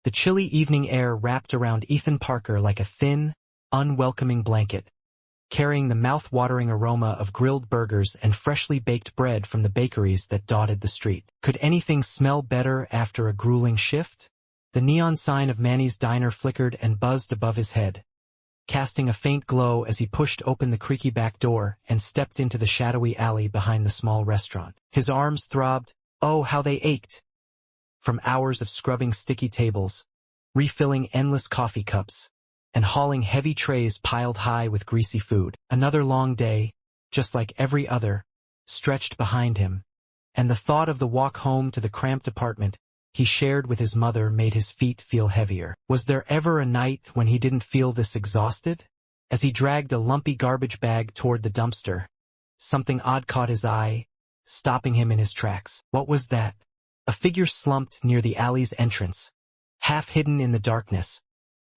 The chilly evening air wrapped around Ethan Parker like a thin, unwelcoming blanket, carrying the mouth-watering aroma of grilled burgers and freshly baked bread from the bakeries that dotted the street. Could anything smell better after a grueling shift? The neon sign of Manny's Diner flickered and buzzed above his head, casting a faint glow as he pushed open the creaky back door and stepped into the shadowy alley behind the small restaurant. His arms throbbed, oh how they ached! From hours of scrubbing sticky tables, refilling endless coffee cups, and hauling heavy trays piled high with greasy food. Another long day, just like every other, stretched behind him, and the thought of the walk home to the cramped apartment he shared with his mother made his feet feel heavier. Was there ever a night when he didn't feel this exhausted? As he dragged a lumpy garbage bag toward the dumpster, something odd caught his eye, stopping him in his tracks. What was that? A figure slumped near the alley's entrance, half hidden in the darkness,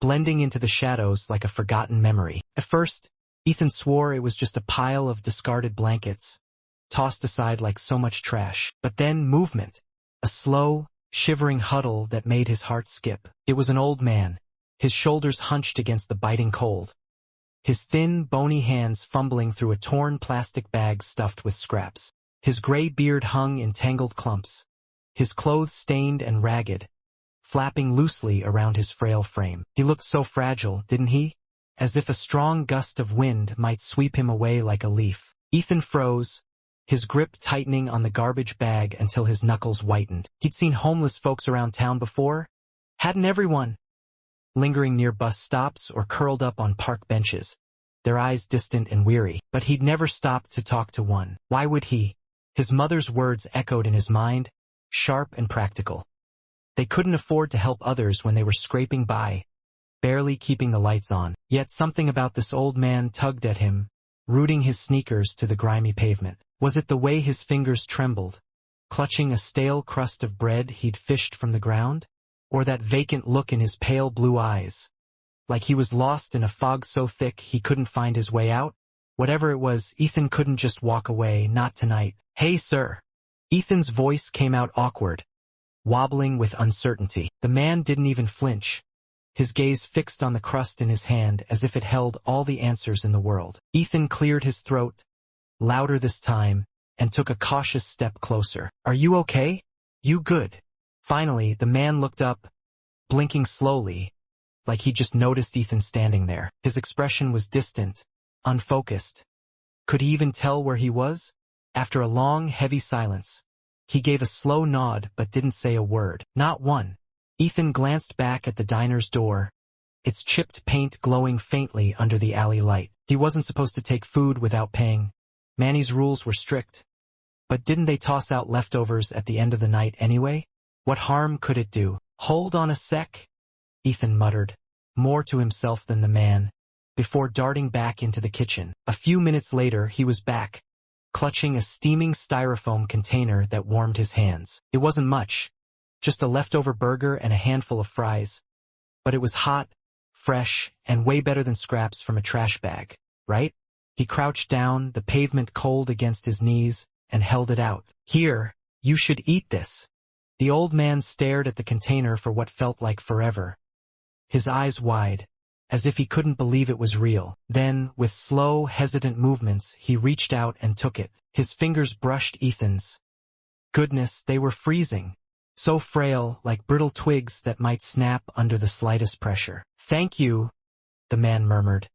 blending into the shadows like a forgotten memory. At first, Ethan swore it was just a pile of discarded blankets, tossed aside like so much trash. But then movement, a slow, shivering huddle that made his heart skip. It was an old man, his shoulders hunched against the biting cold, his thin, bony hands fumbling through a torn plastic bag stuffed with scraps. His gray beard hung in tangled clumps, his clothes stained and ragged, flapping loosely around his frail frame. He looked so fragile, didn't he? As if a strong gust of wind might sweep him away like a leaf. Ethan froze, his grip tightening on the garbage bag until his knuckles whitened. He'd seen homeless folks around town before, hadn't everyone? Lingering near bus stops or curled up on park benches, their eyes distant and weary. But he'd never stopped to talk to one. Why would he? His mother's words echoed in his mind, sharp and practical. They couldn't afford to help others when they were scraping by, barely keeping the lights on. Yet something about this old man tugged at him, rooting his sneakers to the grimy pavement. Was it the way his fingers trembled, clutching a stale crust of bread he'd fished from the ground? Or that vacant look in his pale blue eyes, like he was lost in a fog so thick he couldn't find his way out? Whatever it was, Ethan couldn't just walk away, not tonight. Hey, sir. Ethan's voice came out awkward, wobbling with uncertainty. The man didn't even flinch, his gaze fixed on the crust in his hand as if it held all the answers in the world. Ethan cleared his throat, louder this time, and took a cautious step closer. Are you okay? You good? Finally, the man looked up, blinking slowly, like he just noticed Ethan standing there. His expression was distant, unfocused. Could he even tell where he was? After a long, heavy silence, he gave a slow nod but didn't say a word. Not one. Ethan glanced back at the diner's door, its chipped paint glowing faintly under the alley light. He wasn't supposed to take food without paying. Manny's rules were strict. But didn't they toss out leftovers at the end of the night anyway? What harm could it do? Hold on a sec, Ethan muttered, more to himself than the man, before darting back into the kitchen. A few minutes later he was back, clutching a steaming styrofoam container that warmed his hands. It wasn't much, just a leftover burger and a handful of fries. But it was hot, fresh, and way better than scraps from a trash bag, right? He crouched down, the pavement cold against his knees, and held it out. Here, you should eat this. The old man stared at the container for what felt like forever, his eyes wide, as if he couldn't believe it was real. Then, with slow, hesitant movements, he reached out and took it. His fingers brushed Ethan's. Goodness, they were freezing, so frail, like brittle twigs that might snap under the slightest pressure. Thank you, the man murmured,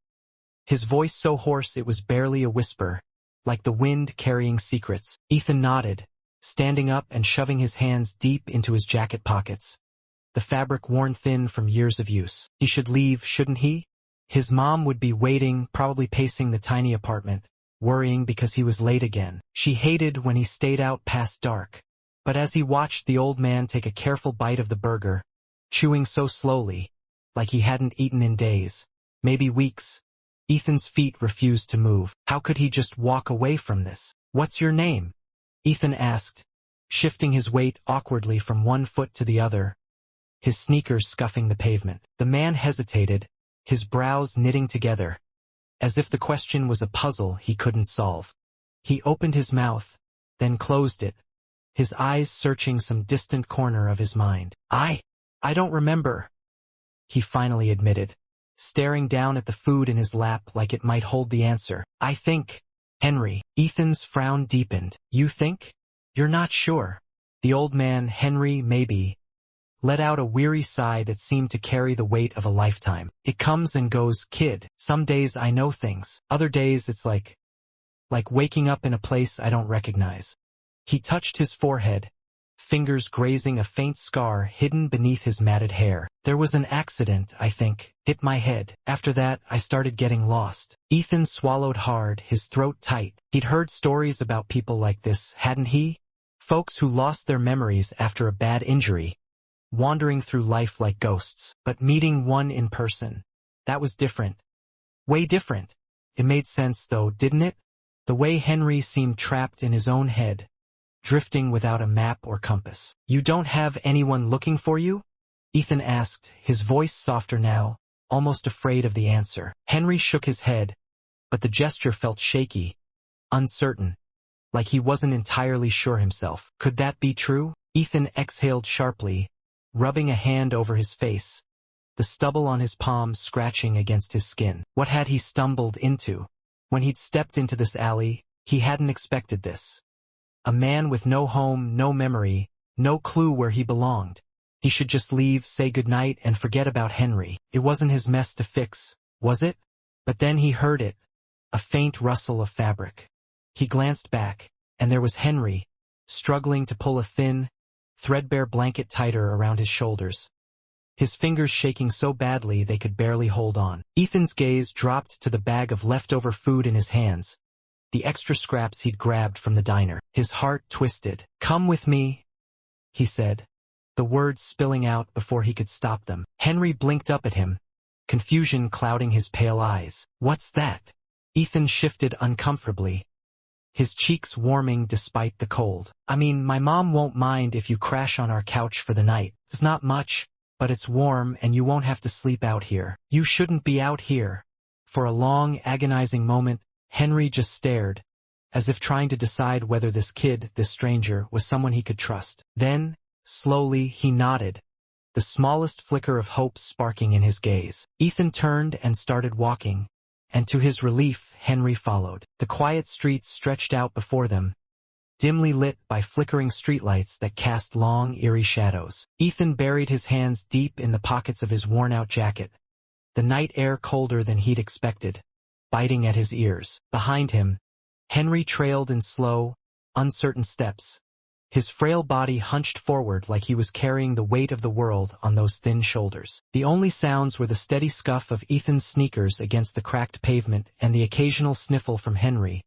his voice so hoarse it was barely a whisper, like the wind carrying secrets. Ethan nodded, standing up and shoving his hands deep into his jacket pockets, the fabric worn thin from years of use. He should leave, shouldn't he? His mom would be waiting, probably pacing the tiny apartment, worrying because he was late again. She hated when he stayed out past dark. But as he watched the old man take a careful bite of the burger, chewing so slowly, like he hadn't eaten in days, maybe weeks, Ethan's feet refused to move. How could he just walk away from this? What's your name? Ethan asked, shifting his weight awkwardly from one foot to the other, his sneakers scuffing the pavement. The man hesitated, his brows knitting together, as if the question was a puzzle he couldn't solve. He opened his mouth, then closed it, his eyes searching some distant corner of his mind. I I don't remember, he finally admitted, staring down at the food in his lap like it might hold the answer. I think, Henry. Ethan's frown deepened. You think? You're not sure. The old man, Henry, maybe, let out a weary sigh that seemed to carry the weight of a lifetime. It comes and goes, kid. Some days I know things. Other days it's like waking up in a place I don't recognize. He touched his forehead, fingers grazing a faint scar hidden beneath his matted hair. There was an accident, I think, hit my head. After that, I started getting lost. Ethan swallowed hard, his throat tight. He'd heard stories about people like this, hadn't he? Folks who lost their memories after a bad injury, wandering through life like ghosts. But meeting one in person, that was different. Way different. It made sense, though, didn't it? The way Henry seemed trapped in his own head, drifting without a map or compass. You don't have anyone looking for you? Ethan asked, his voice softer now, almost afraid of the answer. Henry shook his head, but the gesture felt shaky, uncertain, like he wasn't entirely sure himself. Could that be true? Ethan exhaled sharply, rubbing a hand over his face, the stubble on his palm scratching against his skin. What had he stumbled into? When he'd stepped into this alley, he hadn't expected this. A man with no home, no memory, no clue where he belonged. He should just leave, say goodnight, and forget about Henry. It wasn't his mess to fix, was it? But then he heard it, a faint rustle of fabric. He glanced back, and there was Henry, struggling to pull a thin, threadbare blanket tighter around his shoulders, his fingers shaking so badly they could barely hold on. Ethan's gaze dropped to the bag of leftover food in his hands, the extra scraps he'd grabbed from the diner. His heart twisted. Come with me, he said, the words spilling out before he could stop them. Henry blinked up at him, confusion clouding his pale eyes. What's that? Ethan shifted uncomfortably, his cheeks warming despite the cold. I mean, my mom won't mind if you crash on our couch for the night. It's not much, but it's warm and you won't have to sleep out here. You shouldn't be out here. For a long, agonizing moment, Henry just stared, as if trying to decide whether this kid, this stranger, was someone he could trust. Then, slowly, he nodded, the smallest flicker of hope sparking in his gaze. Ethan turned and started walking, and to his relief, Henry followed. The quiet streets stretched out before them, dimly lit by flickering streetlights that cast long, eerie shadows. Ethan buried his hands deep in the pockets of his worn-out jacket, the night air colder than he'd expected, biting at his ears. Behind him, Henry trailed in slow, uncertain steps, his frail body hunched forward like he was carrying the weight of the world on those thin shoulders. The only sounds were the steady scuff of Ethan's sneakers against the cracked pavement and the occasional sniffle from Henry,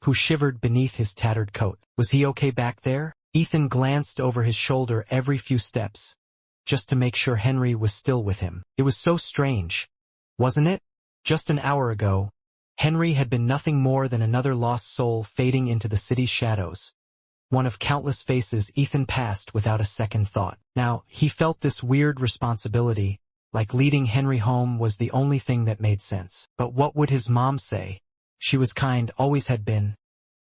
who shivered beneath his tattered coat. Was he okay back there? Ethan glanced over his shoulder every few steps, just to make sure Henry was still with him. It was so strange, wasn't it? Just an hour ago, Henry had been nothing more than another lost soul fading into the city's shadows, one of countless faces Ethan passed without a second thought. Now, he felt this weird responsibility, like leading Henry home was the only thing that made sense. But what would his mom say? She was kind, always had been.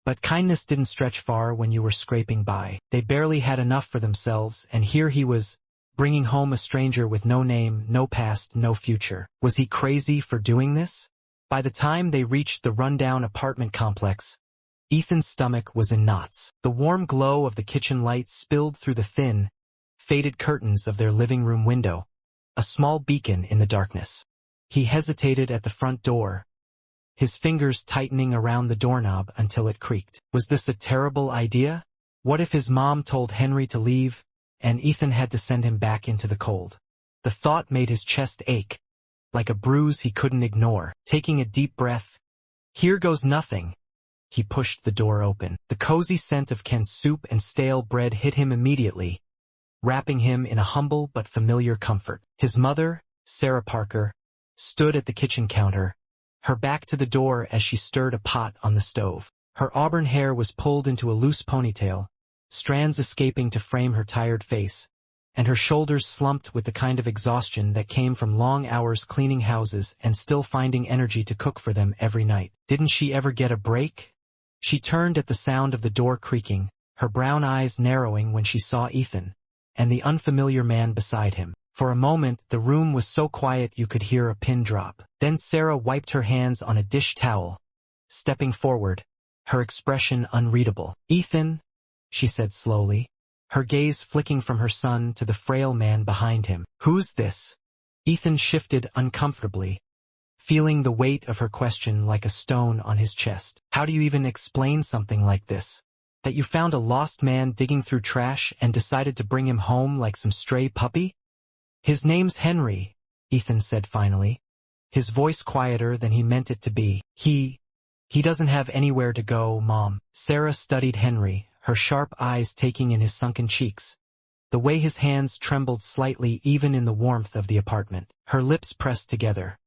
But kindness didn't stretch far when you were scraping by. They barely had enough for themselves, and here he was, bringing home a stranger with no name, no past, no future. Was he crazy for doing this? By the time they reached the rundown apartment complex, Ethan's stomach was in knots. The warm glow of the kitchen light spilled through the thin, faded curtains of their living room window, a small beacon in the darkness. He hesitated at the front door, his fingers tightening around the doorknob until it creaked. Was this a terrible idea? What if his mom told Henry to leave, and Ethan had to send him back into the cold? The thought made his chest ache, like a bruise he couldn't ignore. Taking a deep breath, here goes nothing. He pushed the door open. The cozy scent of canned soup and stale bread hit him immediately, wrapping him in a humble but familiar comfort. His mother, Sarah Parker, stood at the kitchen counter, her back to the door as she stirred a pot on the stove. Her auburn hair was pulled into a loose ponytail, strands escaping to frame her tired face, and her shoulders slumped with the kind of exhaustion that came from long hours cleaning houses and still finding energy to cook for them every night. Didn't she ever get a break? She turned at the sound of the door creaking, her brown eyes narrowing when she saw Ethan, and the unfamiliar man beside him. For a moment, the room was so quiet you could hear a pin drop. Then Sarah wiped her hands on a dish towel, stepping forward, her expression unreadable. "Ethan," she said slowly, her gaze flicking from her son to the frail man behind him. "Who's this?" Ethan shifted uncomfortably, feeling the weight of her question like a stone on his chest. "How do you even explain something like this? That you found a lost man digging through trash and decided to bring him home like some stray puppy?" "His name's Henry," Ethan said finally, his voice quieter than he meant it to be. He doesn't have anywhere to go, Mom." Sarah studied Henry, her sharp eyes taking in his sunken cheeks, the way his hands trembled slightly even in the warmth of the apartment. Her lips pressed together.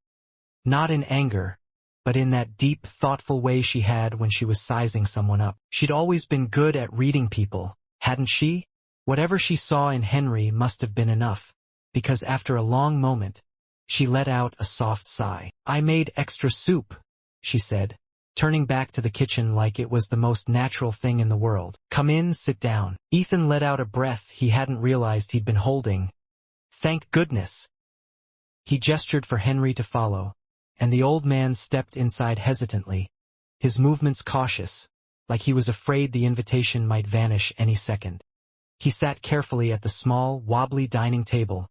Not in anger, but in that deep, thoughtful way she had when she was sizing someone up. She'd always been good at reading people, hadn't she? Whatever she saw in Henry must have been enough, because after a long moment, she let out a soft sigh. "I made extra soup," she said, turning back to the kitchen like it was the most natural thing in the world. "Come in, sit down." Ethan let out a breath he hadn't realized he'd been holding. Thank goodness. He gestured for Henry to follow, and the old man stepped inside hesitantly, his movements cautious, like he was afraid the invitation might vanish any second. He sat carefully at the small, wobbly dining table,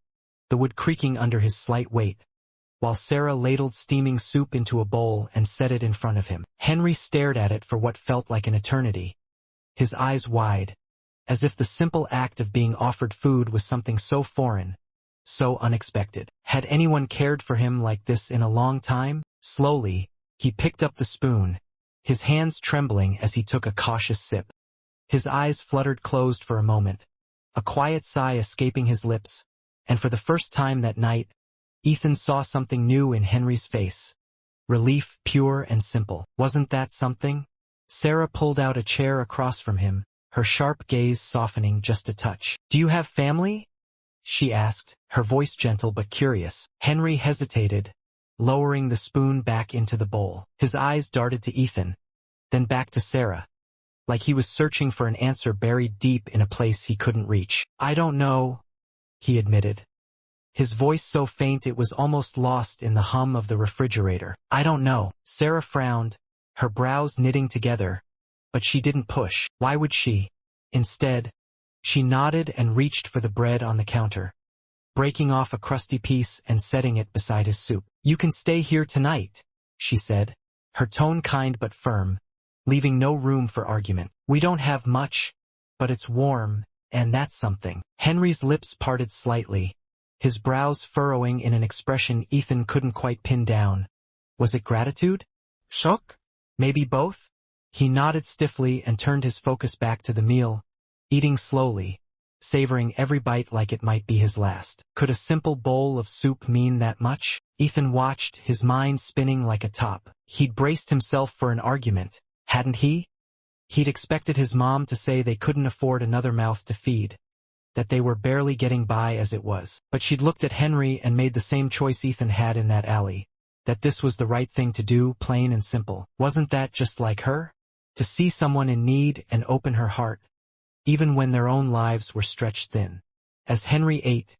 the wood creaking under his slight weight, while Sarah ladled steaming soup into a bowl and set it in front of him. Henry stared at it for what felt like an eternity, his eyes wide, as if the simple act of being offered food was something so foreign, so unexpected. Had anyone cared for him like this in a long time? Slowly, he picked up the spoon, his hands trembling as he took a cautious sip. His eyes fluttered closed for a moment, a quiet sigh escaping his lips, and for the first time that night, Ethan saw something new in Henry's face. Relief, pure and simple. Wasn't that something? Sarah pulled out a chair across from him, her sharp gaze softening just a touch. "Do you have family?" she asked, her voice gentle but curious. Henry hesitated, lowering the spoon back into the bowl. His eyes darted to Ethan, then back to Sarah, like he was searching for an answer buried deep in a place he couldn't reach. "I don't know," he admitted, his voice so faint it was almost lost in the hum of the refrigerator. "I don't know." Sarah frowned, her brows knitting together, but she didn't push. Why would she? Instead, she nodded and reached for the bread on the counter, breaking off a crusty piece and setting it beside his soup. "You can stay here tonight," she said, her tone kind but firm, leaving no room for argument. "We don't have much, but it's warm, and that's something." Henry's lips parted slightly, his brows furrowing in an expression Ethan couldn't quite pin down. Was it gratitude? Shock? Maybe both? He nodded stiffly and turned his focus back to the meal, eating slowly, savoring every bite like it might be his last. Could a simple bowl of soup mean that much? Ethan watched, his mind spinning like a top. He'd braced himself for an argument, hadn't he? He'd expected his mom to say they couldn't afford another mouth to feed, that they were barely getting by as it was. But she'd looked at Henry and made the same choice Ethan had in that alley, that this was the right thing to do, plain and simple. Wasn't that just like her? To see someone in need and open her heart, even when their own lives were stretched thin. As Henry ate,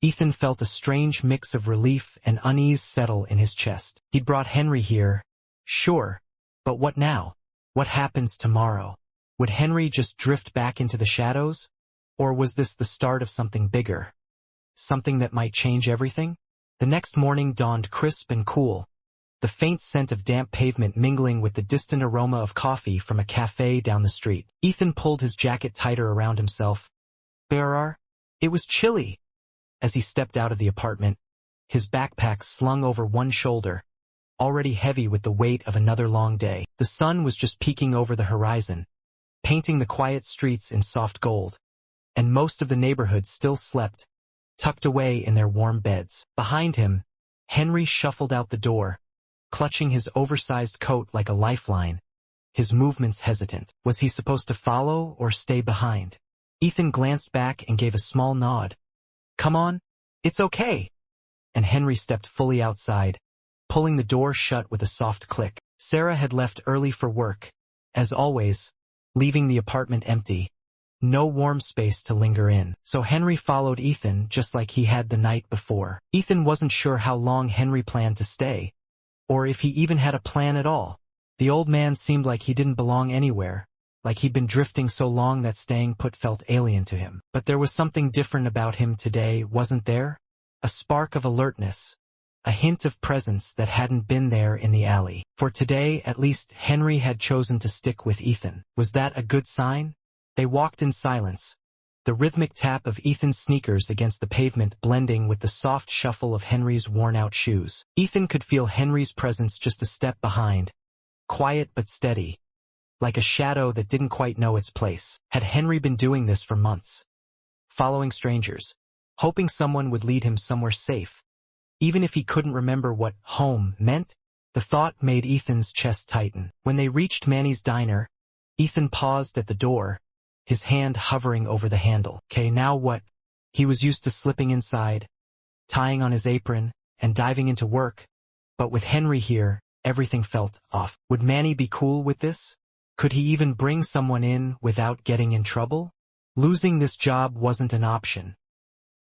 Ethan felt a strange mix of relief and unease settle in his chest. He'd brought Henry here, sure, but what now? What happens tomorrow? Would Henry just drift back into the shadows? Or was this the start of something bigger? Something that might change everything? The next morning dawned crisp and cool, the faint scent of damp pavement mingling with the distant aroma of coffee from a cafe down the street. Ethan pulled his jacket tighter around himself. It was chilly. As he stepped out of the apartment, his backpack slung over one shoulder, already heavy with the weight of another long day. The sun was just peeking over the horizon, painting the quiet streets in soft gold, and most of the neighborhood still slept, tucked away in their warm beds. Behind him, Henry shuffled out the door, clutching his oversized coat like a lifeline, his movements hesitant. Was he supposed to follow or stay behind? Ethan glanced back and gave a small nod. "Come on, it's okay." And Henry stepped fully outside, pulling the door shut with a soft click. Sarah had left early for work, as always, leaving the apartment empty, no warm space to linger in. So Henry followed Ethan just like he had the night before. Ethan wasn't sure how long Henry planned to stay, or if he even had a plan at all. The old man seemed like he didn't belong anywhere, like he'd been drifting so long that staying put felt alien to him. But there was something different about him today, wasn't there? A spark of alertness, a hint of presence that hadn't been there in the alley. For today, at least, Henry had chosen to stick with Ethan. Was that a good sign? They walked in silence, the rhythmic tap of Ethan's sneakers against the pavement blending with the soft shuffle of Henry's worn-out shoes. Ethan could feel Henry's presence just a step behind, quiet but steady, like a shadow that didn't quite know its place. Had Henry been doing this for months? Following strangers, hoping someone would lead him somewhere safe, even if he couldn't remember what home meant? The thought made Ethan's chest tighten. When they reached Manny's diner, Ethan paused at the door, his hand hovering over the handle. Okay, now what? He was used to slipping inside, tying on his apron, and diving into work, but with Henry here, everything felt off. Would Manny be cool with this? Could he even bring someone in without getting in trouble? Losing this job wasn't an option.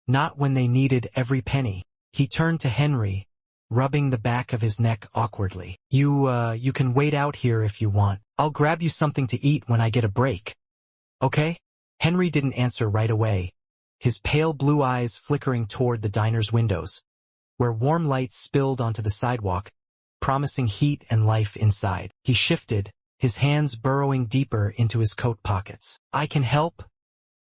Not when they needed every penny. He turned to Henry, rubbing the back of his neck awkwardly. You can wait out here if you want. I'll grab you something to eat when I get a break. Okay? Henry didn't answer right away, his pale blue eyes flickering toward the diner's windows, where warm light spilled onto the sidewalk, promising heat and life inside. He shifted, his hands burrowing deeper into his coat pockets. I can help,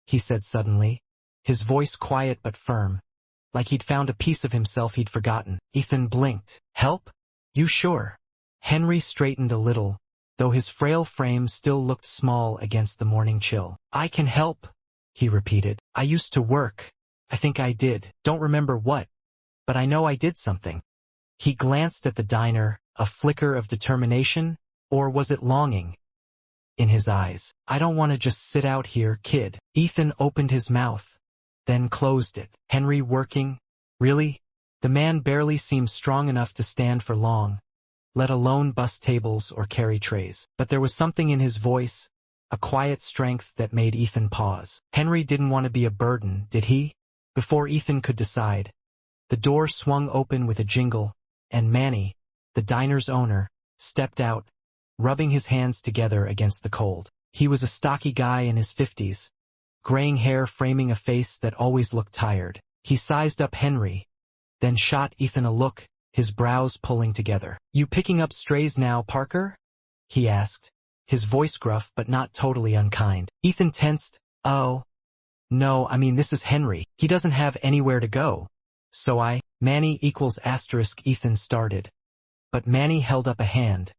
he said suddenly, his voice quiet but firm, like he'd found a piece of himself he'd forgotten. Ethan blinked. Help? You sure? Henry straightened a little, though his frail frame still looked small against the morning chill. I can help, he repeated. I used to work. I think I did. Don't remember what, but I know I did something. He glanced at the diner, a flicker of determination, or was it longing, in his eyes. I don't want to just sit out here, kid. Ethan opened his mouth, then closed it. Henry working? Really? The man barely seemed strong enough to stand for long, let alone bus tables or carry trays. But there was something in his voice, a quiet strength that made Ethan pause. Henry didn't want to be a burden, did he? Before Ethan could decide, the door swung open with a jingle, and Manny, the diner's owner, stepped out, rubbing his hands together against the cold. He was a stocky guy in his 50s, graying hair framing a face that always looked tired. He sized up Henry, then shot Ethan a look, his brows pulling together. You picking up strays now, Parker? He asked, his voice gruff but not totally unkind. Ethan tensed. Oh, no, I mean this is Henry. He doesn't have anywhere to go. So Manny equals asterisk Ethan started. But Manny held up a hand,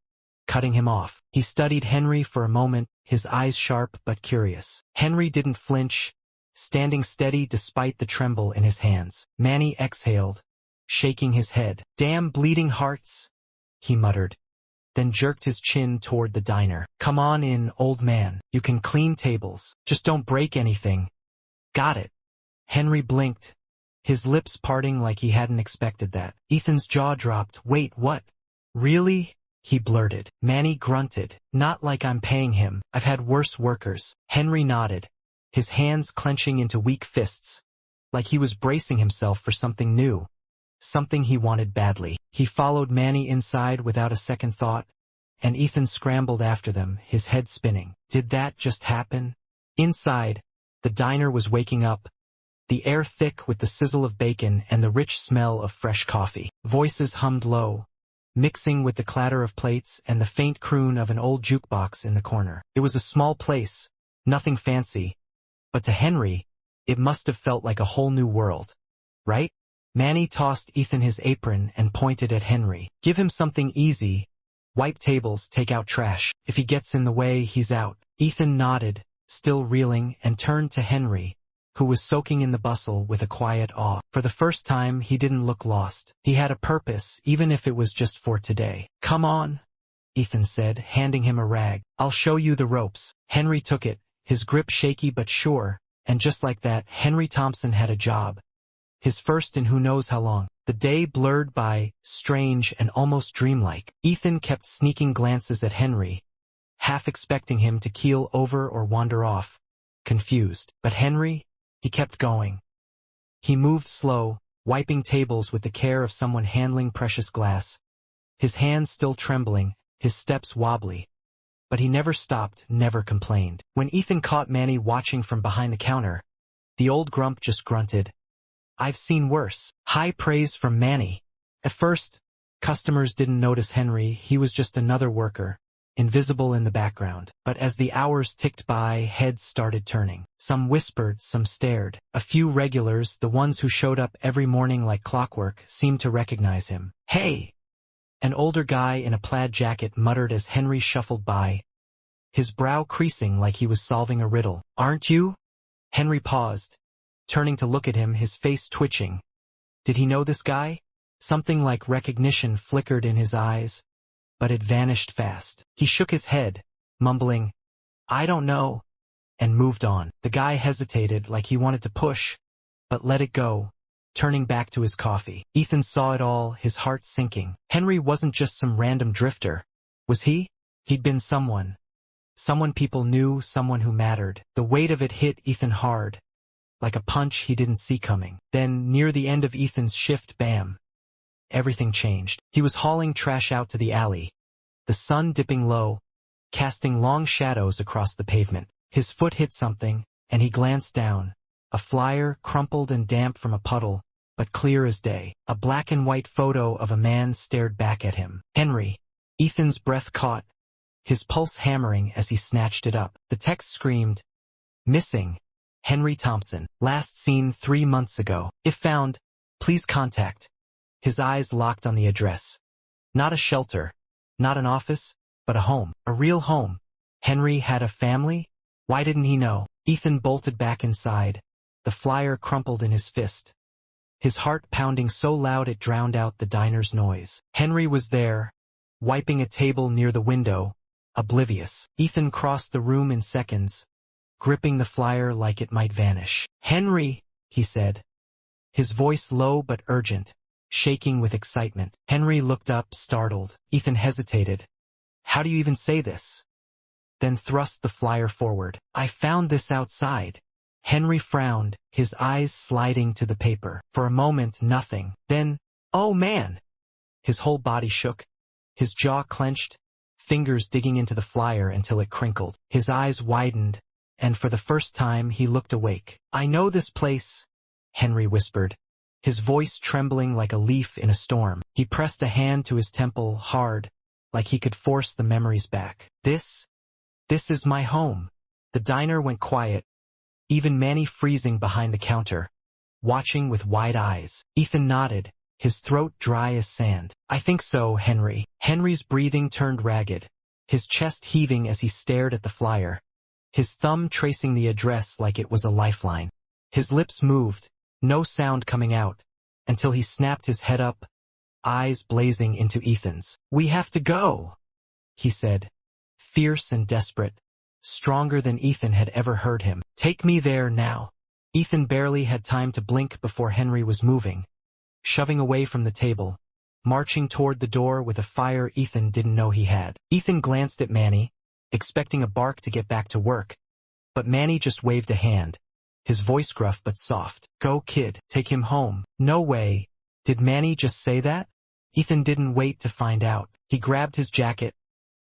cutting him off. He studied Henry for a moment, his eyes sharp but curious. Henry didn't flinch, standing steady despite the tremble in his hands. Manny exhaled, shaking his head. Damn bleeding hearts, he muttered, then jerked his chin toward the diner. Come on in, old man. You can clean tables. Just don't break anything. Got it. Henry blinked, his lips parting like he hadn't expected that. Ethan's jaw dropped. Wait, what? Really? He blurted. Manny grunted. Not like I'm paying him. I've had worse workers. Henry nodded, his hands clenching into weak fists, like he was bracing himself for something new, something he wanted badly. He followed Manny inside without a second thought, and Ethan scrambled after them, his head spinning. Did that just happen? Inside, the diner was waking up, the air thick with the sizzle of bacon and the rich smell of fresh coffee. Voices hummed low, mixing with the clatter of plates and the faint croon of an old jukebox in the corner. It was a small place, nothing fancy, but to Henry, it must have felt like a whole new world. Right? Manny tossed Ethan his apron and pointed at Henry. Give him something easy. Wipe tables, take out trash. If he gets in the way, he's out. Ethan nodded, still reeling, and turned to Henry, who was soaking in the bustle with a quiet awe. For the first time, he didn't look lost. He had a purpose, even if it was just for today. Come on, Ethan said, handing him a rag. I'll show you the ropes. Henry took it, his grip shaky but sure, and just like that, Henry Thompson had a job. His first in who knows how long. The day blurred by, strange and almost dreamlike. Ethan kept sneaking glances at Henry, half expecting him to keel over or wander off, confused. But Henry, he kept going. He moved slow, wiping tables with the care of someone handling precious glass. His hands still trembling, his steps wobbly. But he never stopped, never complained. When Ethan caught Manny watching from behind the counter, the old grump just grunted. "I've seen worse." High praise from Manny. At first, customers didn't notice Henry. He was just another worker, invisible in the background. But as the hours ticked by, heads started turning. Some whispered, some stared. A few regulars, the ones who showed up every morning like clockwork, seemed to recognize him. "Hey!" An older guy in a plaid jacket muttered as Henry shuffled by, his brow creasing like he was solving a riddle. "Aren't you?" Henry paused, turning to look at him, his face twitching. Did he know this guy? Something like recognition flickered in his eyes, but it vanished fast. He shook his head, mumbling, "I don't know," and moved on. The guy hesitated like he wanted to push, but let it go, turning back to his coffee. Ethan saw it all, his heart sinking. Henry wasn't just some random drifter. Was he? He'd been someone. Someone people knew, someone who mattered. The weight of it hit Ethan hard, like a punch he didn't see coming. Then, near the end of Ethan's shift, bam! Everything changed. He was hauling trash out to the alley, the sun dipping low, casting long shadows across the pavement. His foot hit something, and he glanced down. A flyer, crumpled and damp from a puddle, but clear as day. A black and white photo of a man stared back at him. Henry. Ethan's breath caught, his pulse hammering as he snatched it up. The text screamed, "Missing, Henry Thompson. Last seen 3 months ago. If found, please contact." His eyes locked on the address. Not a shelter, not an office, but a home. A real home. Henry had a family? Why didn't he know? Ethan bolted back inside, the flyer crumpled in his fist, his heart pounding so loud it drowned out the diner's noise. Henry was there, wiping a table near the window, oblivious. Ethan crossed the room in seconds, gripping the flyer like it might vanish. "Henry," he said, his voice low but urgent, shaking with excitement. Henry looked up, startled. Ethan hesitated. "How do you even say this?" Then thrust the flyer forward. "I found this outside." Henry frowned, his eyes sliding to the paper. For a moment, nothing. Then, "Oh man!" His whole body shook, his jaw clenched, fingers digging into the flyer until it crinkled. His eyes widened, and for the first time he looked awake. "I know this place," Henry whispered, his voice trembling like a leaf in a storm. He pressed a hand to his temple, hard, like he could force the memories back. This is my home." The diner went quiet, even Manny freezing behind the counter, watching with wide eyes. Ethan nodded, his throat dry as sand. "I think so, Henry." Henry's breathing turned ragged, his chest heaving as he stared at the flyer, his thumb tracing the address like it was a lifeline. His lips moved, no sound coming out, until he snapped his head up, eyes blazing into Ethan's. "We have to go," he said, fierce and desperate, stronger than Ethan had ever heard him. "Take me there now." Ethan barely had time to blink before Henry was moving, shoving away from the table, marching toward the door with a fire Ethan didn't know he had. Ethan glanced at Manny, expecting a bark to get back to work, but Manny just waved a hand, his voice gruff but soft. "Go, kid, take him home." "No way." Did Manny just say that? Ethan didn't wait to find out. He grabbed his jacket,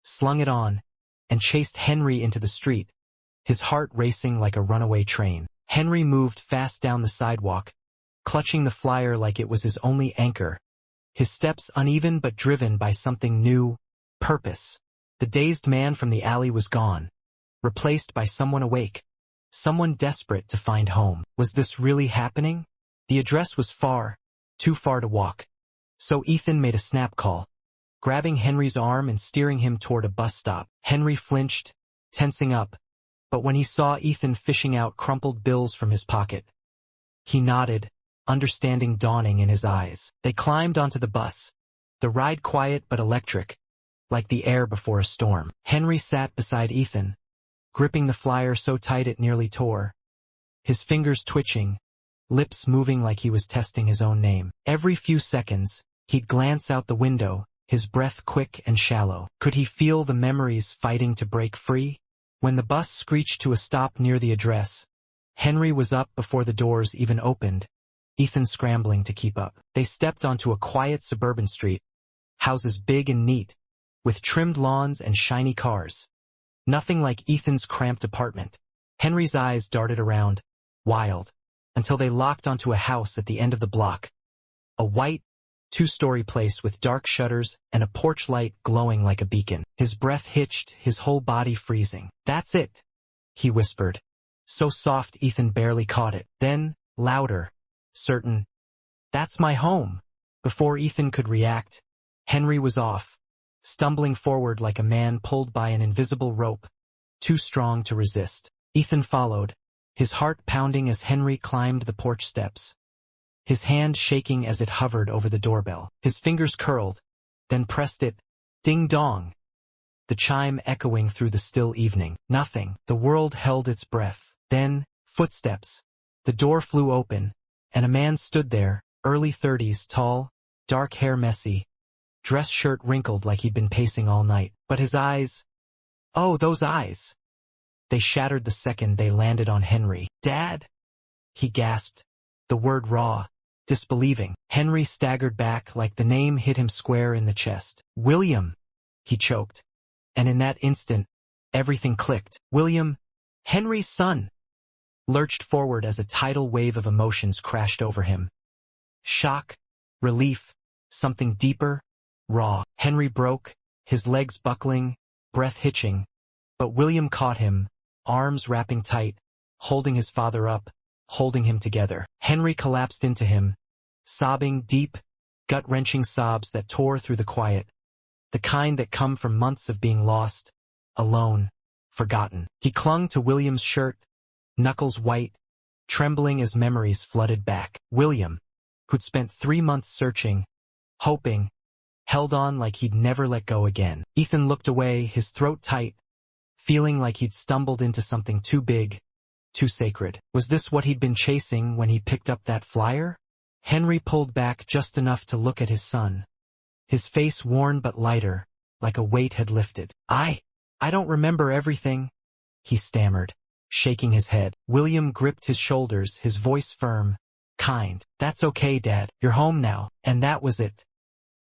slung it on, and chased Henry into the street, his heart racing like a runaway train. Henry moved fast down the sidewalk, clutching the flyer like it was his only anchor, his steps uneven but driven by something new, purpose. The dazed man from the alley was gone, replaced by someone awake, someone desperate to find home. Was this really happening? The address was far, too far to walk, so Ethan made a snap call, grabbing Henry's arm and steering him toward a bus stop. Henry flinched, tensing up, but when he saw Ethan fishing out crumpled bills from his pocket, he nodded, understanding dawning in his eyes. They climbed onto the bus, the ride quiet but electric, like the air before a storm. Henry sat beside Ethan, gripping the flyer so tight it nearly tore, his fingers twitching, lips moving like he was testing his own name. Every few seconds, he'd glance out the window, his breath quick and shallow. Could he feel the memories fighting to break free? When the bus screeched to a stop near the address, Henry was up before the doors even opened, Ethan scrambling to keep up. They stepped onto a quiet suburban street, houses big and neat, with trimmed lawns and shiny cars. Nothing like Ethan's cramped apartment. Henry's eyes darted around, wild, until they locked onto a house at the end of the block. A white, two-story place with dark shutters and a porch light glowing like a beacon. His breath hitched, his whole body freezing. "That's it," he whispered. So soft Ethan barely caught it. Then, louder, certain, "That's my home." Before Ethan could react, Henry was off, stumbling forward like a man pulled by an invisible rope, too strong to resist. Ethan followed, his heart pounding as Henry climbed the porch steps, his hand shaking as it hovered over the doorbell. His fingers curled, then pressed it, ding-dong, the chime echoing through the still evening. Nothing. The world held its breath. Then, footsteps. The door flew open, and a man stood there, early 30s, tall, dark hair messy, dress shirt wrinkled like he'd been pacing all night. But his eyes, oh, those eyes! They shattered the second they landed on Henry. "Dad?" he gasped, the word raw, disbelieving. Henry staggered back like the name hit him square in the chest. "William," he choked. And in that instant, everything clicked. William, Henry's son, lurched forward as a tidal wave of emotions crashed over him. Shock, relief, something deeper, raw. Henry broke, his legs buckling, breath hitching, but William caught him, arms wrapping tight, holding his father up, holding him together. Henry collapsed into him, sobbing deep, gut-wrenching sobs that tore through the quiet, the kind that come from months of being lost, alone, forgotten. He clung to William's shirt, knuckles white, trembling as memories flooded back. William, who'd spent 3 months searching, hoping, held on like he'd never let go again. Ethan looked away, his throat tight, feeling like he'd stumbled into something too big, too sacred. Was this what he'd been chasing when he picked up that flyer? Henry pulled back just enough to look at his son, his face worn but lighter, like a weight had lifted. I don't remember everything," he stammered, shaking his head. William gripped his shoulders, his voice firm, kind. "That's okay, Dad. You're home now." And that was it.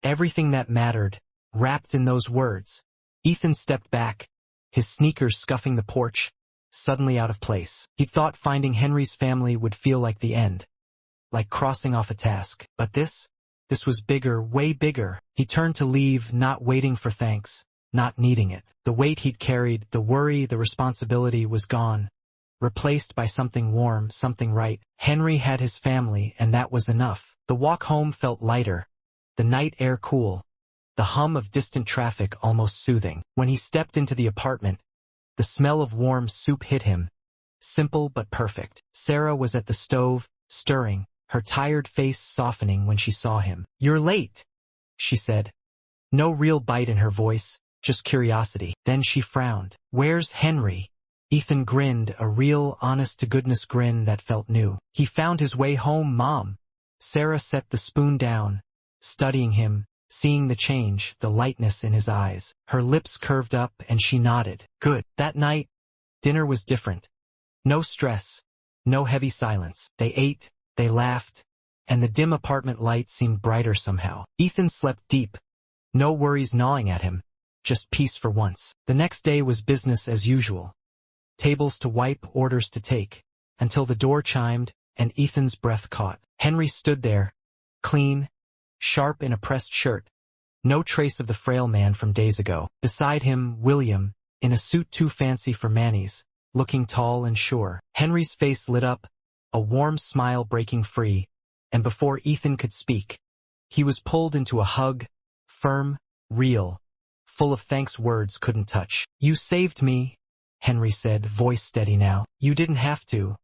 Everything that mattered, wrapped in those words. Ethan stepped back, his sneakers scuffing the porch, suddenly out of place. He thought finding Henry's family would feel like the end, like crossing off a task. But this was bigger, way bigger. He turned to leave, not waiting for thanks, not needing it. The weight he'd carried, the worry, the responsibility was gone, replaced by something warm, something right. Henry had his family, and that was enough. The walk home felt lighter, the night air cool, the hum of distant traffic almost soothing. When he stepped into the apartment, the smell of warm soup hit him, simple but perfect. Sarah was at the stove, stirring, her tired face softening when she saw him. "You're late," she said. No real bite in her voice, just curiosity. Then she frowned. "Where's Henry?" Ethan grinned, a real, honest-to-goodness grin that felt new. "He found his way home, Mom." Sarah set the spoon down, studying him, seeing the change, the lightness in his eyes. Her lips curved up and she nodded. "Good." That night, dinner was different. No stress, no heavy silence. They ate, they laughed, and the dim apartment light seemed brighter somehow. Ethan slept deep, no worries gnawing at him, just peace for once. The next day was business as usual. Tables to wipe, orders to take, until the door chimed and Ethan's breath caught. Henry stood there, clean, sharp in a pressed shirt, no trace of the frail man from days ago. Beside him, William, in a suit too fancy for Manny's, looking tall and sure. Henry's face lit up, a warm smile breaking free, and before Ethan could speak, he was pulled into a hug, firm, real, full of thanks words couldn't touch. "You saved me," Henry said, voice steady now. "You didn't have to,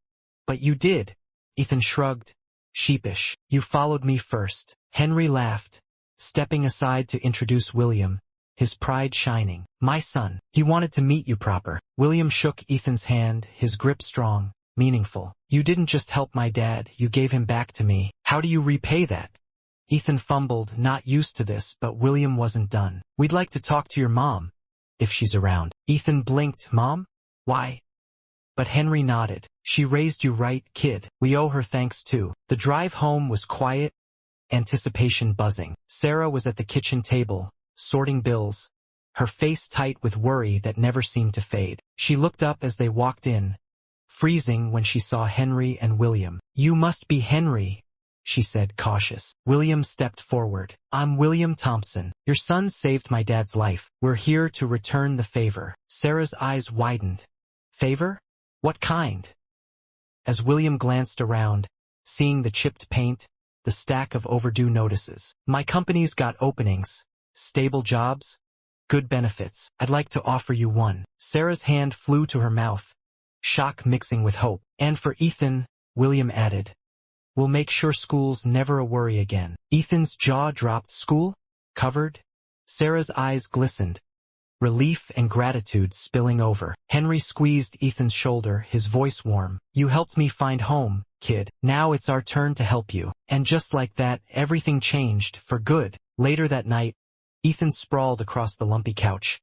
but you did." Ethan shrugged, sheepish. "You followed me first." Henry laughed, stepping aside to introduce William, his pride shining. "My son. He wanted to meet you proper." William shook Ethan's hand, his grip strong, meaningful. "You didn't just help my dad, you gave him back to me. How do you repay that?" Ethan fumbled, not used to this, but William wasn't done. "We'd like to talk to your mom, if she's around." Ethan blinked. "Mom?" Why? But Henry nodded. She raised you right, kid. We owe her thanks too. The drive home was quiet, anticipation buzzing. Sarah was at the kitchen table, sorting bills, her face tight with worry that never seemed to fade. She looked up as they walked in, freezing when she saw Henry and William. You must be Henry, she said, cautious. William stepped forward. I'm William Thompson. Your son saved my dad's life. We're here to return the favor. Sarah's eyes widened. Favor? What kind? As William glanced around, seeing the chipped paint, the stack of overdue notices. My company's got openings, stable jobs, good benefits. I'd like to offer you one. Sarah's hand flew to her mouth, shock mixing with hope. And for Ethan, William added, we'll make sure school's never a worry again. Ethan's jaw dropped. School? Covered? Sarah's eyes glistened, relief and gratitude spilling over. Henry squeezed Ethan's shoulder, his voice warm. You helped me find home, kid. Now it's our turn to help you. And just like that, everything changed for good. Later that night, Ethan sprawled across the lumpy couch,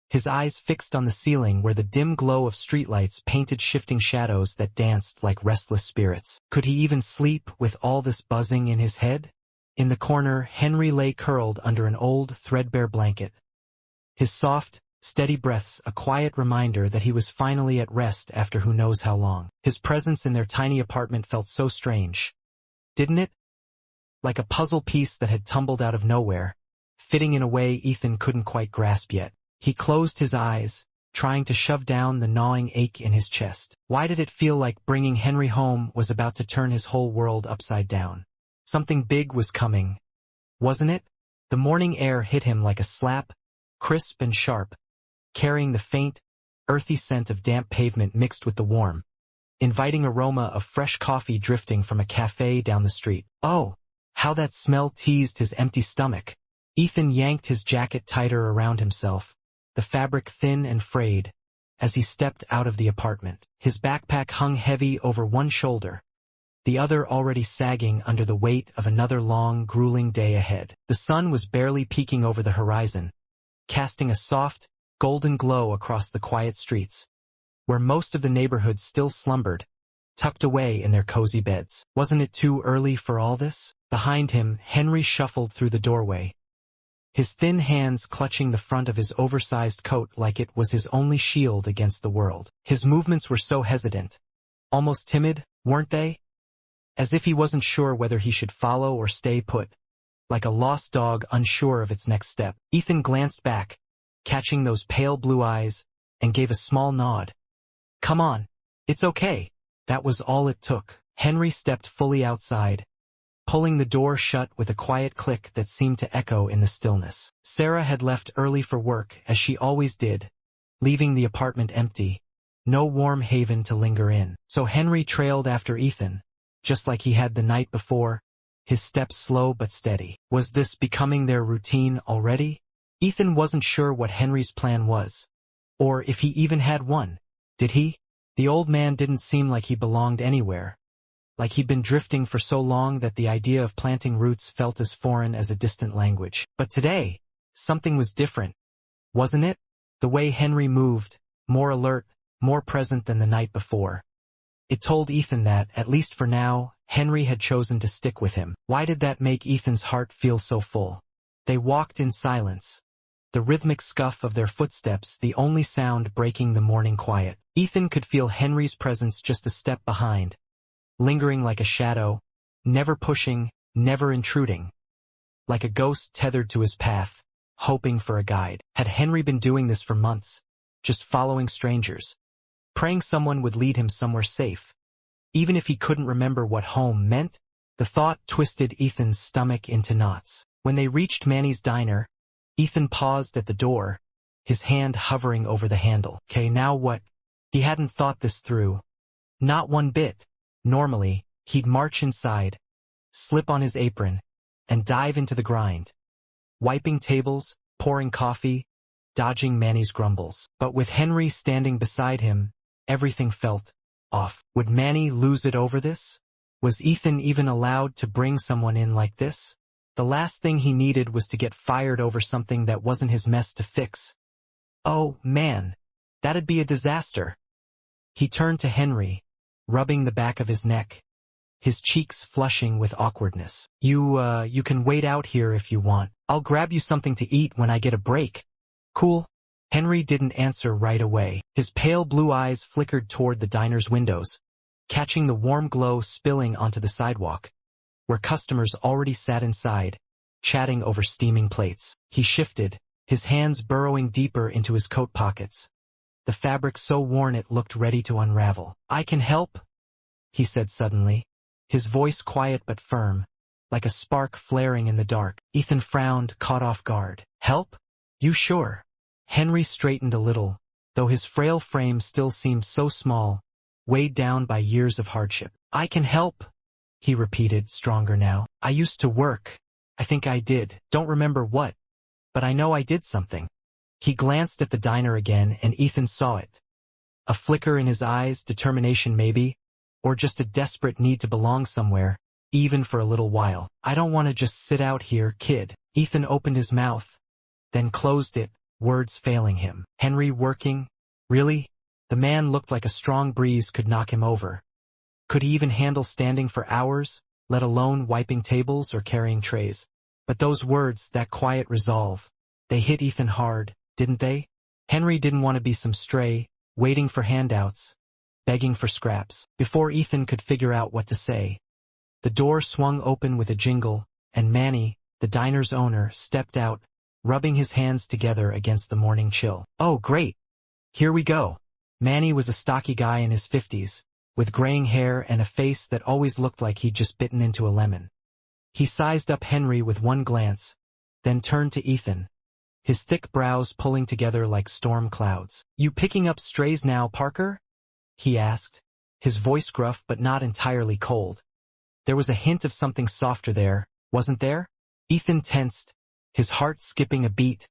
his eyes fixed on the ceiling where the dim glow of streetlights painted shifting shadows that danced like restless spirits. Could he even sleep with all this buzzing in his head? In the corner, Henry lay curled under an old, threadbare blanket, his soft, steady breaths a quiet reminder that he was finally at rest after who knows how long. His presence in their tiny apartment felt so strange, didn't it? Like a puzzle piece that had tumbled out of nowhere, fitting in a way Ethan couldn't quite grasp yet. He closed his eyes, trying to shove down the gnawing ache in his chest. Why did it feel like bringing Henry home was about to turn his whole world upside down? Something big was coming, wasn't it? The morning air hit him like a slap, crisp and sharp, carrying the faint, earthy scent of damp pavement mixed with the warm, inviting aroma of fresh coffee drifting from a cafe down the street. Oh, how that smell teased his empty stomach. Ethan yanked his jacket tighter around himself, the fabric thin and frayed, as he stepped out of the apartment. His backpack hung heavy over one shoulder, the other already sagging under the weight of another long, grueling day ahead. The sun was barely peeking over the horizon, casting a soft, golden glow across the quiet streets, where most of the neighborhood still slumbered, tucked away in their cozy beds. Wasn't it too early for all this? Behind him, Henry shuffled through the doorway, his thin hands clutching the front of his oversized coat like it was his only shield against the world. His movements were so hesitant, almost timid, weren't they? As if he wasn't sure whether he should follow or stay put, like a lost dog unsure of its next step. Ethan glanced back, catching those pale blue eyes, and gave a small nod. Come on, it's okay. That was all it took. Henry stepped fully outside, pulling the door shut with a quiet click that seemed to echo in the stillness. Sarah had left early for work, as she always did, leaving the apartment empty, no warm haven to linger in. So Henry trailed after Ethan, just like he had the night before, his steps slow but steady. Was this becoming their routine already? Ethan wasn't sure what Henry's plan was, or if he even had one. Did he? The old man didn't seem like he belonged anywhere, like he'd been drifting for so long that the idea of planting roots felt as foreign as a distant language. But today, something was different, wasn't it? The way Henry moved, more alert, more present than the night before. It told Ethan that, at least for now, Henry had chosen to stick with him. Why did that make Ethan's heart feel so full? They walked in silence, the rhythmic scuff of their footsteps the only sound breaking the morning quiet. Ethan could feel Henry's presence just a step behind, lingering like a shadow, never pushing, never intruding, like a ghost tethered to his path, hoping for a guide. Had Henry been doing this for months, just following strangers, praying someone would lead him somewhere safe? Even if he couldn't remember what home meant, the thought twisted Ethan's stomach into knots. When they reached Manny's diner, Ethan paused at the door, his hand hovering over the handle. Okay, now what? He hadn't thought this through. Not one bit. Normally, he'd march inside, slip on his apron, and dive into the grind, wiping tables, pouring coffee, dodging Manny's grumbles. But with Henry standing beside him, everything felt off. Would Manny lose it over this? Was Ethan even allowed to bring someone in like this? The last thing he needed was to get fired over something that wasn't his mess to fix. Oh, man, that'd be a disaster. He turned to Henry, rubbing the back of his neck, his cheeks flushing with awkwardness. You can wait out here if you want. I'll grab you something to eat when I get a break. Cool? Henry didn't answer right away. His pale blue eyes flickered toward the diner's windows, catching the warm glow spilling onto the sidewalk, where customers already sat inside, chatting over steaming plates. He shifted, his hands burrowing deeper into his coat pockets, the fabric so worn it looked ready to unravel. I can help, he said suddenly, his voice quiet but firm, like a spark flaring in the dark. Ethan frowned, caught off guard. Help? You sure? Henry straightened a little, though his frail frame still seemed so small, weighed down by years of hardship. I can help, he repeated, stronger now. I used to work. I think I did. Don't remember what, but I know I did something. He glanced at the diner again, and Ethan saw it. A flicker in his eyes, determination maybe, or just a desperate need to belong somewhere, even for a little while. I don't want to just sit out here, kid. Ethan opened his mouth, then closed it, words failing him. Henry working? Really? The man looked like a strong breeze could knock him over. Could he even handle standing for hours, let alone wiping tables or carrying trays? But those words, that quiet resolve, they hit Ethan hard, didn't they? Henry didn't want to be some stray, waiting for handouts, begging for scraps. Before Ethan could figure out what to say, the door swung open with a jingle, and Manny, the diner's owner, stepped out, rubbing his hands together against the morning chill. Oh, great! Here we go. Manny was a stocky guy in his 50s, with graying hair and a face that always looked like he'd just bitten into a lemon. He sized up Henry with one glance, then turned to Ethan, his thick brows pulling together like storm clouds. You picking up strays now, Parker? He asked, his voice gruff but not entirely cold. There was a hint of something softer there, wasn't there? Ethan tensed, his heart skipping a beat.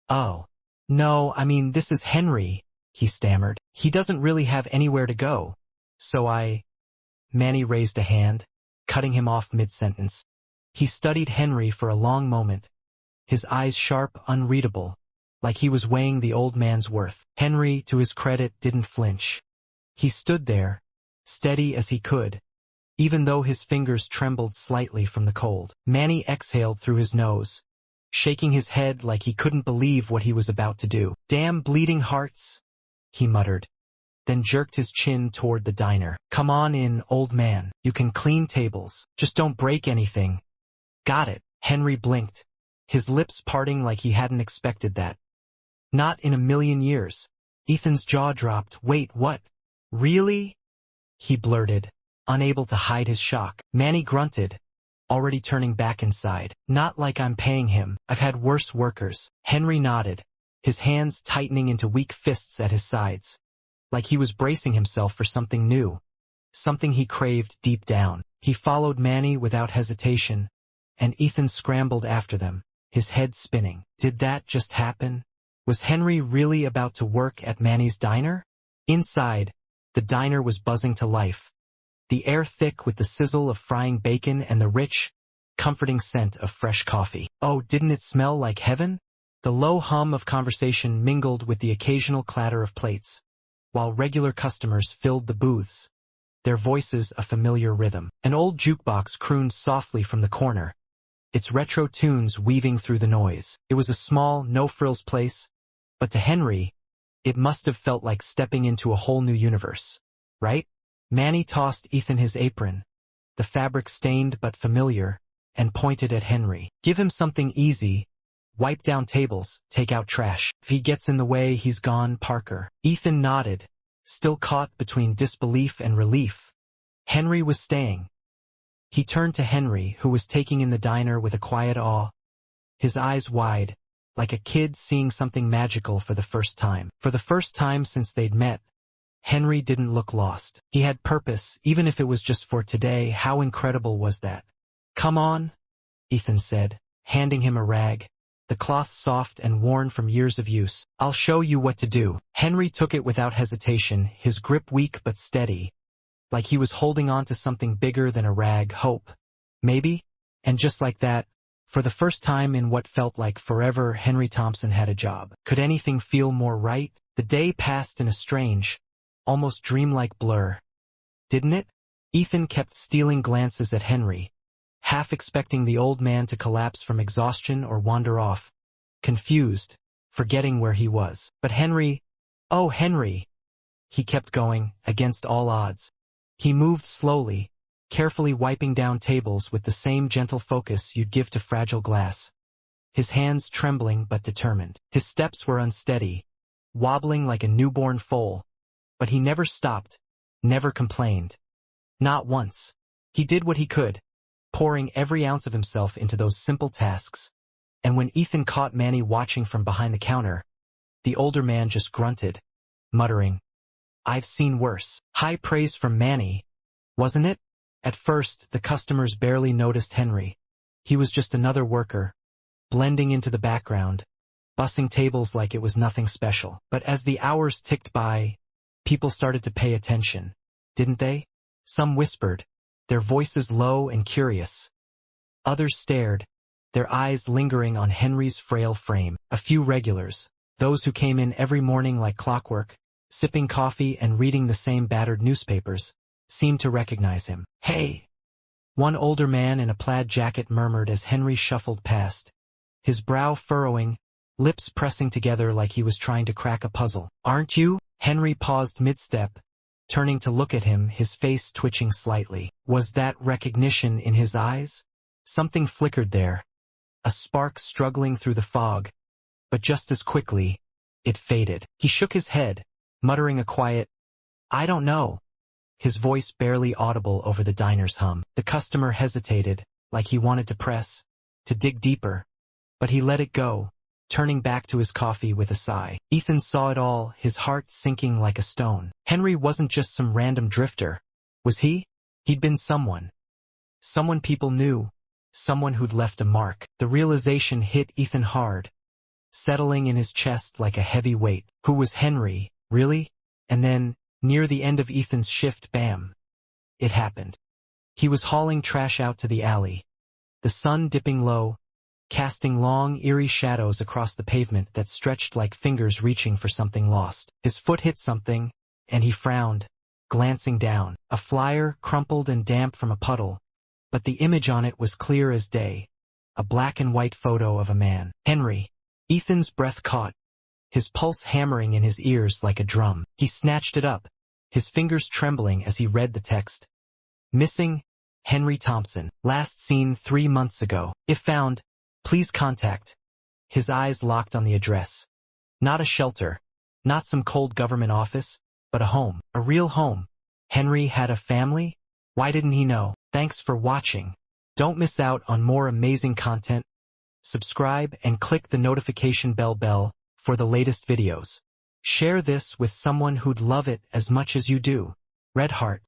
Oh, no, I mean, this is Henry, he stammered. He doesn't really have anywhere to go, so Manny raised a hand, cutting him off mid-sentence. He studied Henry for a long moment, his eyes sharp, unreadable, like he was weighing the old man's worth. Henry, to his credit, didn't flinch. He stood there, steady as he could, even though his fingers trembled slightly from the cold. Manny exhaled through his nose, shaking his head like he couldn't believe what he was about to do. Damn bleeding hearts, he muttered, then jerked his chin toward the diner. Come on in, old man. You can clean tables. Just don't break anything. Got it. Henry blinked, his lips parting like he hadn't expected that. Not in a million years. Ethan's jaw dropped. Wait, what? Really? He blurted, unable to hide his shock. Manny grunted, already turning back inside. Not like I'm paying him. I've had worse workers. Henry nodded, his hands tightening into weak fists at his sides, like he was bracing himself for something new, something he craved deep down. He followed Manny without hesitation, and Ethan scrambled after them, his head spinning. Did that just happen? Was Henry really about to work at Manny's diner? Inside, the diner was buzzing to life, the air thick with the sizzle of frying bacon and the rich, comforting scent of fresh coffee. Oh, didn't it smell like heaven? The low hum of conversation mingled with the occasional clatter of plates, while regular customers filled the booths, their voices a familiar rhythm. An old jukebox crooned softly from the corner, its retro tunes weaving through the noise. It was a small, no-frills place, but to Henry, it must have felt like stepping into a whole new universe, right? Manny tossed Ethan his apron, the fabric stained but familiar, and pointed at Henry. Give him something easy. Wipe down tables, take out trash. If he gets in the way, he's gone, Parker. Ethan nodded, still caught between disbelief and relief. Henry was staying. He turned to Henry, who was taking in the diner with a quiet awe, his eyes wide, like a kid seeing something magical for the first time. For the first time since they'd met, Henry didn't look lost. He had purpose, even if it was just for today. How incredible was that? Come on, Ethan said, handing him a rag, the cloth soft and worn from years of use. I'll show you what to do. Henry took it without hesitation, his grip weak but steady, like he was holding on to something bigger than a rag. Hope, maybe? And just like that, for the first time in what felt like forever, Henry Thompson had a job. Could anything feel more right? The day passed in a strange, almost dreamlike blur. Didn't it? Ethan kept stealing glances at Henry, half expecting the old man to collapse from exhaustion or wander off, confused, forgetting where he was. But Henry, oh Henry! He kept going, against all odds. He moved slowly, carefully wiping down tables with the same gentle focus you'd give to fragile glass. His hands trembling but determined. His steps were unsteady, wobbling like a newborn foal. But he never stopped, never complained. Not once. He did what he could, pouring every ounce of himself into those simple tasks. And when Ethan caught Manny watching from behind the counter, the older man just grunted, muttering, "I've seen worse." High praise from Manny, wasn't it? At first, the customers barely noticed Henry. He was just another worker, blending into the background, bussing tables like it was nothing special. But as the hours ticked by, people started to pay attention, didn't they? Some whispered, their voices low and curious. Others stared, their eyes lingering on Henry's frail frame. A few regulars, those who came in every morning like clockwork, sipping coffee and reading the same battered newspapers, seemed to recognize him. "Hey!" One older man in a plaid jacket murmured as Henry shuffled past, his brow furrowing, lips pressing together like he was trying to crack a puzzle. "Aren't you?" Henry paused mid-step, turning to look at him, his face twitching slightly. Was that recognition in his eyes? Something flickered there, a spark struggling through the fog, but just as quickly, it faded. He shook his head, muttering a quiet, "I don't know," his voice barely audible over the diner's hum. The customer hesitated, like he wanted to press, to dig deeper, but he let it go, turning back to his coffee with a sigh. Ethan saw it all, his heart sinking like a stone. Henry wasn't just some random drifter, was he? He'd been someone. Someone people knew, someone who'd left a mark. The realization hit Ethan hard, settling in his chest like a heavy weight. Who was Henry, really? And then, near the end of Ethan's shift, bam! It happened. He was hauling trash out to the alley, the sun dipping low, casting long, eerie shadows across the pavement that stretched like fingers reaching for something lost. His foot hit something, and he frowned, glancing down. A flyer, crumpled and damp from a puddle, but the image on it was clear as day, a black and white photo of a man. Henry. Ethan's breath caught, his pulse hammering in his ears like a drum. He snatched it up, his fingers trembling as he read the text. Missing, Henry Thompson. Last seen 3 months ago. If found, please contact. His eyes locked on the address. Not a shelter, not some cold government office, but a home, a real home. Henry had a family? Why didn't he know? Thanks for watching. Don't miss out on more amazing content. Subscribe and click the notification bell for the latest videos. Share this with someone who'd love it as much as you do. Red Heart.